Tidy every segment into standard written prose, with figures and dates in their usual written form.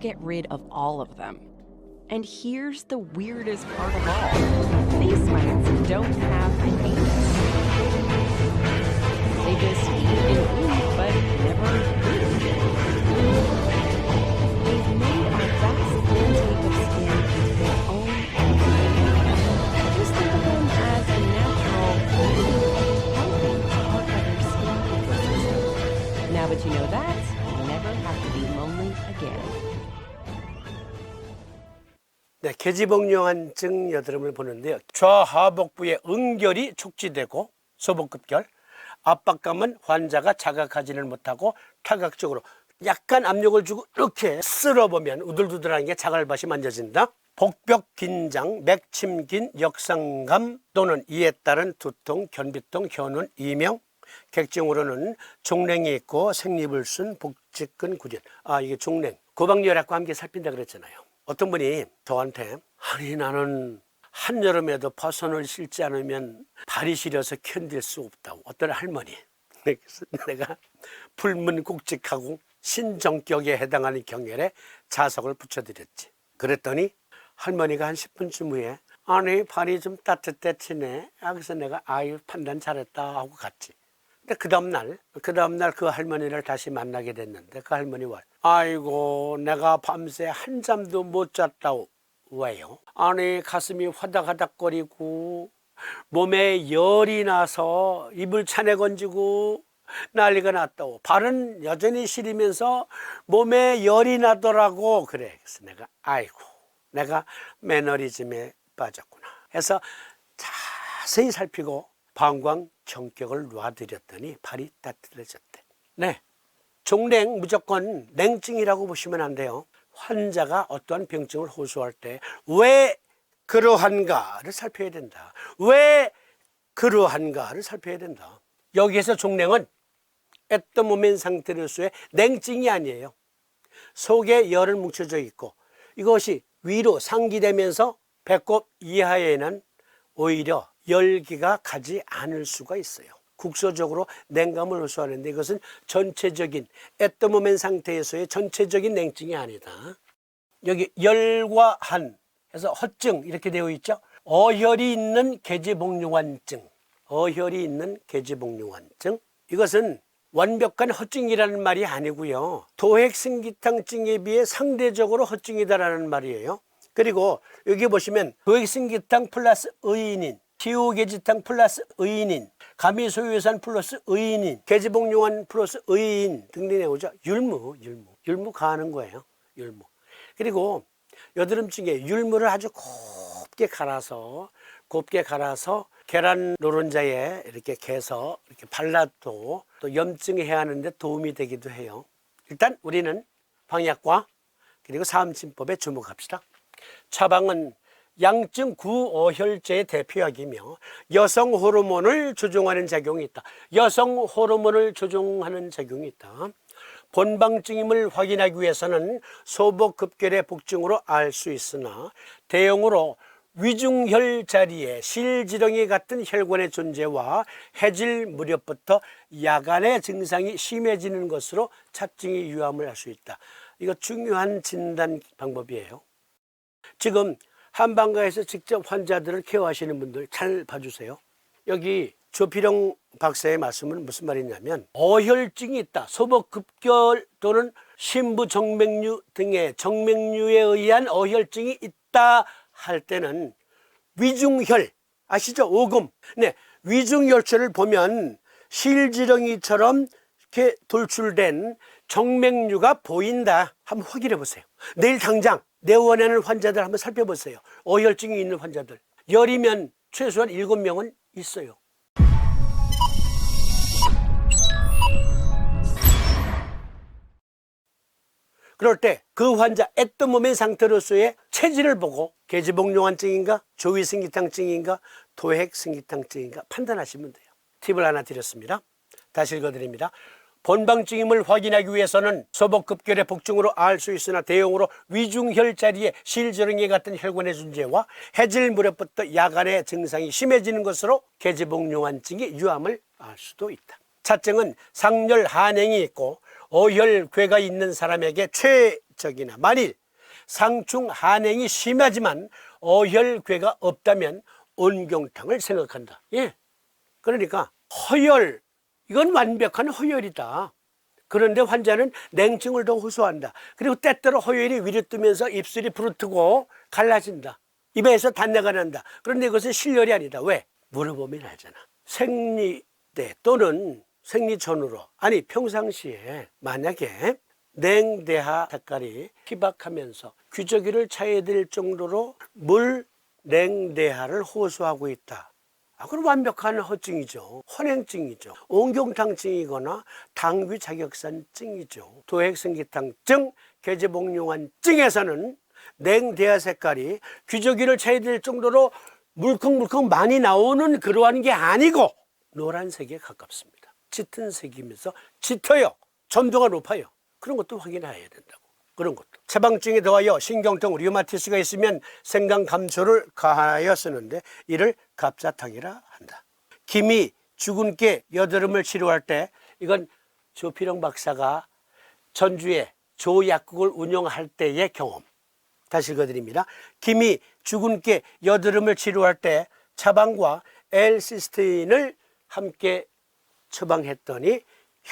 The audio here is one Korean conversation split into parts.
get rid of all of them. And here's the weirdest part of all. These mites don't have an anus. They just eat and eat, but never poop. They've made our vast landscape of skin their own entity. Just think of them as a natural, healthy part of your skin ecosystem. Now that you know that, you'll never have to be lonely again. 네, 계지복용환증 여드름을 보는데요. 좌하복부의 응결이 촉지되고 소복급결, 압박감은 환자가 자각하지를 못하고 타각적으로 약간 압력을 주고 이렇게 쓸어보면 우들두들한 게 자갈밭이 만져진다. 복벽 긴장, 맥침긴 역상감 또는 이에 따른 두통, 견비통, 현운, 이명, 객증으로는 종냉이 있고 생리불순, 복직근, 구련. 이게 종냉. 고박열학과 함께 살핀다 그랬잖아요. 어떤 분이 저한테 아니 나는 한여름에도 버선을 신지 않으면 발이 시려서 견딜 수 없다고. 어떤 할머니. 그래서 내가 불문곡직하고 신정격에 해당하는 경혈에 자석을 붙여드렸지. 그랬더니 할머니가 한 10분쯤 후에 아니 발이 좀 따뜻해지네. 그래서 내가 아유 판단 잘했다 하고 갔지. 근데 그 다음날 그 할머니를 다시 만나게 됐는데 그 할머니 와 아이고 내가 밤새 한잠도 못 잤다고. 왜요? 아니 가슴이 화닥화닥거리고 몸에 열이 나서 입을 차내 건지고 난리가 났다고. 발은 여전히 시리면서 몸에 열이 나더라고. 그래. 그래서 내가 아이고 내가 매너리즘에 빠졌구나 해서 자세히 살피고 방광 정격을 놔드렸더니 발이 따뜻해졌대. 네, 종냉 무조건 냉증이라고 보시면 안 돼요. 환자가 어떠한 병증을 호소할 때 왜 그러한가를 살펴야 된다. 왜 그러한가를 살펴야 된다. 여기에서 종냉은 애떠모멘 상태로서의 냉증이 아니에요. 속에 열을 뭉쳐져 있고 이것이 위로 상기되면서 배꼽 이하에는 오히려 열기가 가지 않을 수가 있어요. 국소적으로 냉감을 호소하는데 이것은 전체적인 애떠모멘 상태에서의 전체적인 냉증이 아니다. 여기 열과 한 해서 허증 이렇게 되어 있죠. 어혈이 있는 계지복용환증. 어혈이 있는 계지복용환증. 이것은 완벽한 허증이라는 말이 아니고요. 도핵승기탕증에 비해 상대적으로 허증이다라는 말이에요. 그리고 여기 보시면 도핵승기탕 플러스 의인인, 티오계지탕 플러스 의인인, 가미소유산 플러스 의인인, 계지복용환 플러스 의인 등등이 나오죠. 율무 가하는 거예요. 율무. 그리고 여드름증에 율무를 아주 곱게 갈아서 계란 노른자에 이렇게 개서 이렇게 발라도 또 염증 해하는데 도움이 되기도 해요. 일단 우리는 방약과 그리고 사암침법에 주목합시다. 차방은 양증 구어혈제의 대표약이며 여성 호르몬을 조종하는 작용이 있다. 여성 호르몬을 조종하는 작용이 있다. 본방증임을 확인하기 위해서는 소복급결의 복증으로 알 수 있으나 대용으로 위중혈 자리에 실지렁이 같은 혈관의 존재와 해질 무렵부터 야간의 증상이 심해지는 것으로 차증이 유함을 할 수 있다. 이거 중요한 진단 방법이에요. 지금 한방가에서 직접 환자들을 케어하시는 분들 잘 봐주세요. 여기 조필영 박사의 말씀은 무슨 말이냐면 어혈증이 있다. 소복급결 또는 심부정맥류 등의 정맥류에 의한 어혈증이 있다 할 때는 위중혈 아시죠? 오금. 네, 위중혈체를 보면 실지렁이처럼 이렇게 돌출된 정맥류가 보인다. 한번 확인해 보세요. 내일 당장 내원하는 환자들 한번 살펴보세요. 어혈증이 있는 환자들. 열이면 최소한 7명은 있어요. 그럴 때 그 환자 애떠모멘 상태로서의 체질을 보고 계지복용환증인가 조위승기탕증인가 도핵승기탕증인가 판단하시면 돼요. 팁을 하나 드렸습니다. 다시 읽어드립니다. 본방증임을 확인하기 위해서는 소복급결의 복증으로 알 수 있으나 대용으로 위중혈 자리에 실지렁이 같은 혈관의 존재와 해질 무렵부터 야간의 증상이 심해지는 것으로 계지복용환증의 유함을 알 수도 있다. 차증은 상열 한행이 있고 어혈괴가 있는 사람에게 지적이나 만일 상충 한행이 심하지만 어혈괴가 없다면 온경탕을 생각한다. 예. 그러니까 허혈, 이건 완벽한 허혈이다. 그런데 환자는 냉증을 더 호소한다. 그리고 때때로 허혈이 위로 뜨면서 입술이 부르트고 갈라진다. 입에서 단내가 난다. 그런데 이것은 실혈이 아니다. 왜? 물어보면 알잖아. 생리 때 또는 생리 전후로, 아니 평상시에 만약에 냉대하 색깔이 희박하면서 귀저귀를 차야 될 정도로 물 냉대하를 호소하고 있다. 그건 완벽한 허증이죠. 혼행증이죠. 온경탕증이거나 당귀 자격산증이죠. 도액성기탕증, 계제복용환증에서는 냉대하 색깔이 귀저귀를 차야 될 정도로 물컹물컹 많이 나오는 그러한 게 아니고 노란색에 가깝습니다. 짙은 색이면서 짙어요. 점도가 높아요. 그런 것도 확인해야 된다고. 그런 것도. 처방증에 더하여 신경통, 류마티스가 있으면 생강 감초를 가하여 쓰는데 이를 갑자탕이라 한다. 김이 죽은 깨 여드름을 치료할 때, 이건 조필영 박사가 전주에 조약국을 운영할 때의 경험. 다시 읽어드립니다. 김이 죽은 깨 여드름을 치료할 때 차방과 L시스테인을 함께 처방했더니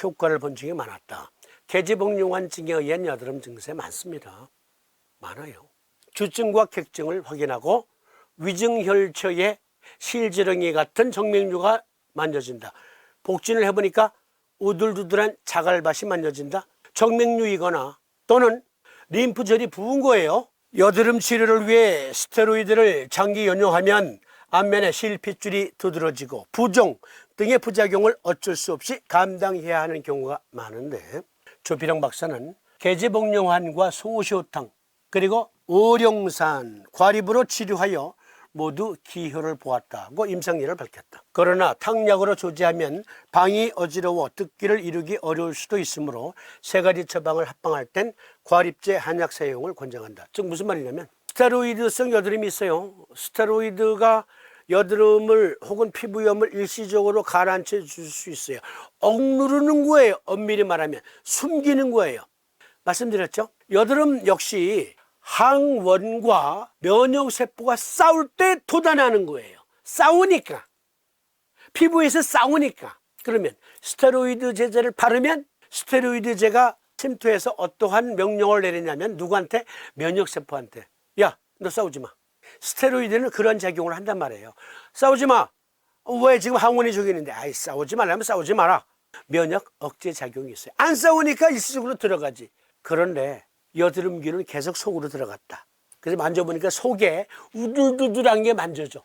효과를 본 적이 많았다. 계제복용환증에 의한 여드름 증세 많습니다. 많아요. 주증과 객증을 확인하고 위증혈처에 실지렁이 같은 정맥류가 만져진다. 복진을 해보니까 우들두들한 자갈밭이 만져진다. 정맥류이거나 또는 림프절이 부은 거예요. 여드름 치료를 위해 스테로이드를 장기 연용하면 안면에 실핏줄이 두드러지고 부종 등의 부작용을 어쩔 수 없이 감당해야 하는 경우가 많은데, 조필영 박사는 계제복용환과 소시호탕 그리고 오룡산 과립으로 치료하여 모두 기효를 보았다고 임상례를 밝혔다. 그러나 탕약으로 조제하면 방이 어지러워 듣기를 이루기 어려울 수도 있으므로 세 가지 처방을 합방할 땐 과립제 한약 사용을 권장한다. 즉 무슨 말이냐면 스테로이드성 여드름이 있어요. 스테로이드가 여드름을 혹은 피부염을 일시적으로 가라앉혀 줄 수 있어요. 억누르는 거예요. 엄밀히 말하면 숨기는 거예요. 말씀드렸죠? 여드름 역시 항원과 면역세포가 싸울 때 돋아나는 거예요. 싸우니까. 피부에서 싸우니까. 그러면 스테로이드 제제를 바르면 스테로이드제가 침투해서 어떠한 명령을 내리냐면 누구한테? 면역세포한테. 야, 너 싸우지 마. 스테로이드는 그런 작용을 한단 말이에요. 싸우지 마. 왜 지금 항원이 저기 있는데? 아이, 싸우지 말라면 싸우지 마라. 면역 억제 작용이 있어요. 안 싸우니까 일시적으로 들어가지. 그런데 여드름균은 계속 속으로 들어갔다. 그래서 만져보니까 속에 우들두들한 게 만져져.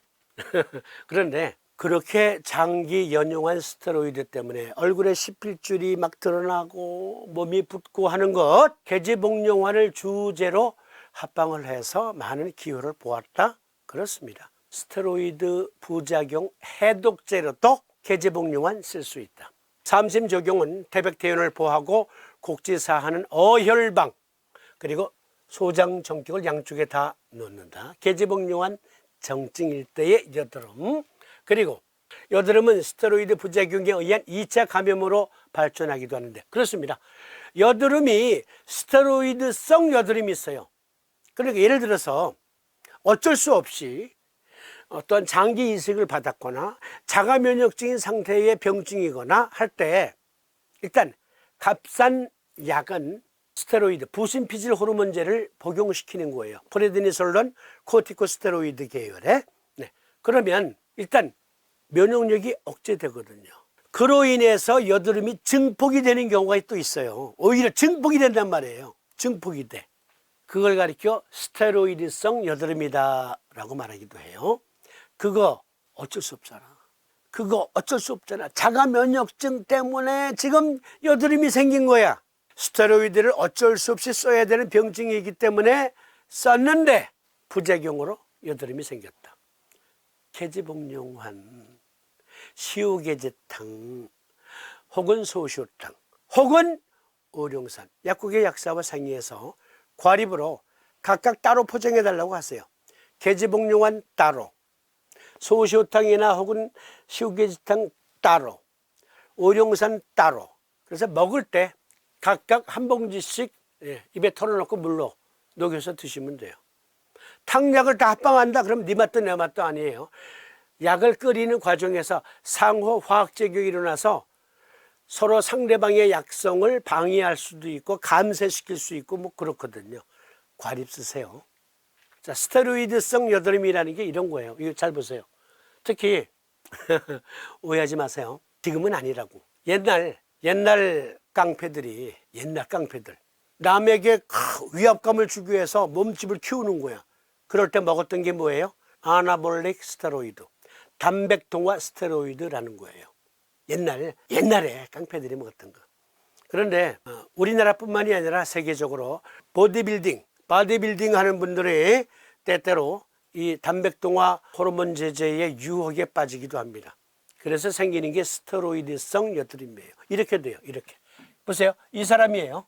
그런데 그렇게 장기 연용한 스테로이드 때문에 얼굴에 십필줄이 막 드러나고 몸이 붓고 하는 것, 계제복용환을 주제로 합방을 해서 많은 기효를 보았다. 그렇습니다. 스테로이드 부작용 해독제로도 계제복용환 쓸 수 있다. 삼심 적용은 태백태연을 보하고 곡지사하는 어혈방 그리고 소장 정격을 양쪽에 다 놓는다. 계제복용환 정증일 때의 여드름, 그리고 여드름은 스테로이드 부작용에 의한 2차 감염으로 발전하기도 하는데, 그렇습니다. 여드름이 스테로이드성 여드름이 있어요. 그러니까 예를 들어서 어쩔 수 없이 어떤 장기 이식을 받았거나 자가 면역적인 상태의 병증이거나 할 때 일단 값싼 약은 스테로이드, 부신피질 호르몬제를 복용시키는 거예요. 프레드니솔론, 코티코스테로이드 계열의. 네. 그러면 일단 면역력이 억제되거든요. 그로 인해서 여드름이 증폭이 되는 경우가 또 있어요. 오히려 증폭이 된단 말이에요. 증폭이 돼. 그걸 가리켜 스테로이드성 여드름이다 라고 말하기도 해요. 그거 어쩔 수 없잖아. 그거 어쩔 수 없잖아. 자가 면역증 때문에 지금 여드름이 생긴 거야. 스테로이드를 어쩔 수 없이 써야 되는 병증이기 때문에 썼는데 부작용으로 여드름이 생겼다. 계제복용환, 시우계제탕, 혹은 소시호탕, 혹은 오룡산, 약국의 약사와 상의해서 과립으로 각각 따로 포장해달라고 하세요. 계제복용환 따로, 소시호탕이나 혹은 시우계제탕 따로, 오룡산 따로. 그래서 먹을 때 각각 한 봉지씩 예, 입에 털어놓고 물로 녹여서 드시면 돼요. 탕약을 다 합방한다 그러면 네 맛도 내 맛도 아니에요. 약을 끓이는 과정에서 상호 화학작용이 일어나서 서로 상대방의 약성을 방해할 수도 있고 감쇄시킬 수 있고 뭐 그렇거든요. 과립 쓰세요. 자, 스테로이드성 여드름이라는 게 이런 거예요. 이거 잘 보세요. 특히 오해하지 마세요. 지금은 아니라고. 옛날 깡패들 남에게 위압감을 주기 위해서 몸집을 키우는 거야. 그럴 때 먹었던 게 뭐예요? 아나볼릭 스테로이드, 단백동화 스테로이드라는 거예요. 옛날에 깡패들이 먹었던 거. 그런데 우리나라뿐만이 아니라 세계적으로 바디빌딩 하는 분들이 때때로 이 단백동화 호르몬 제제의 유혹에 빠지기도 합니다. 그래서 생기는 게 스테로이드성 여드름이에요. 이렇게 돼요. 이렇게 보세요. 이 사람이에요.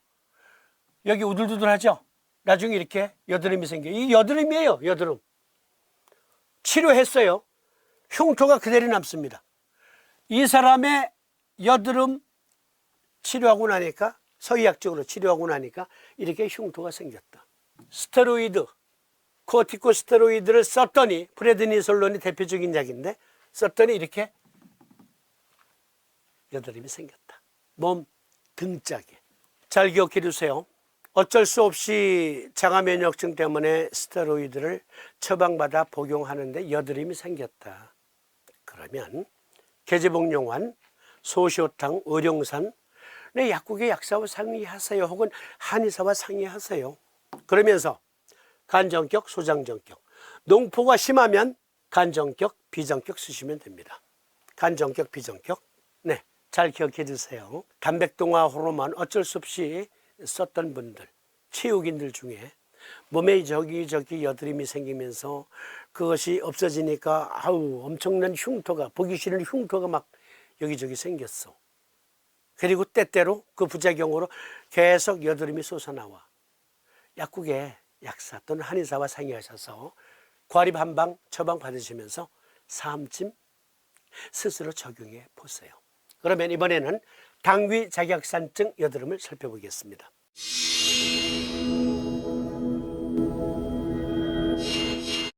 여기 우들두들하죠. 나중에 이렇게 여드름이 생겨요. 이 여드름이에요. 여드름. 치료했어요. 흉터가 그대로 남습니다. 이 사람의 여드름 치료하고 나니까, 서의학적으로 치료하고 나니까 이렇게 흉터가 생겼다. 스테로이드, 코티코스테로이드를 썼더니, 프레드니솔론이 대표적인 약인데 썼더니 이렇게 여드름이 생겼다. 몸 등짝에. 잘 기억해 두세요. 어쩔 수 없이 자가면역증 때문에 스테로이드를 처방받아 복용하는데 여드름이 생겼다. 그러면 개제복용환, 소시오탕, 의룡산 약국의 약사와 상의하세요. 혹은 한의사와 상의하세요. 그러면서 간전격, 소장전격, 농포가 심하면 간전격, 비전격 쓰시면 됩니다. 간전격, 비전격. 네, 잘 기억해 주세요. 단백동화 호르몬 어쩔 수 없이 썼던 분들, 체육인들 중에 몸에 저기 여드름이 생기면서 그것이 없어지니까 엄청난 흉터가, 보기 싫은 흉터가 막 여기저기 생겼어. 그리고 때때로 그 부작용으로 계속 여드름이 솟아나와. 약국에 약사 또는 한의사와 상의하셔서 과립 한방 처방 받으시면서 사암찜 스스로 적용해 보세요. 그러면 이번에는 당귀 자격산증 여드름을 살펴보겠습니다.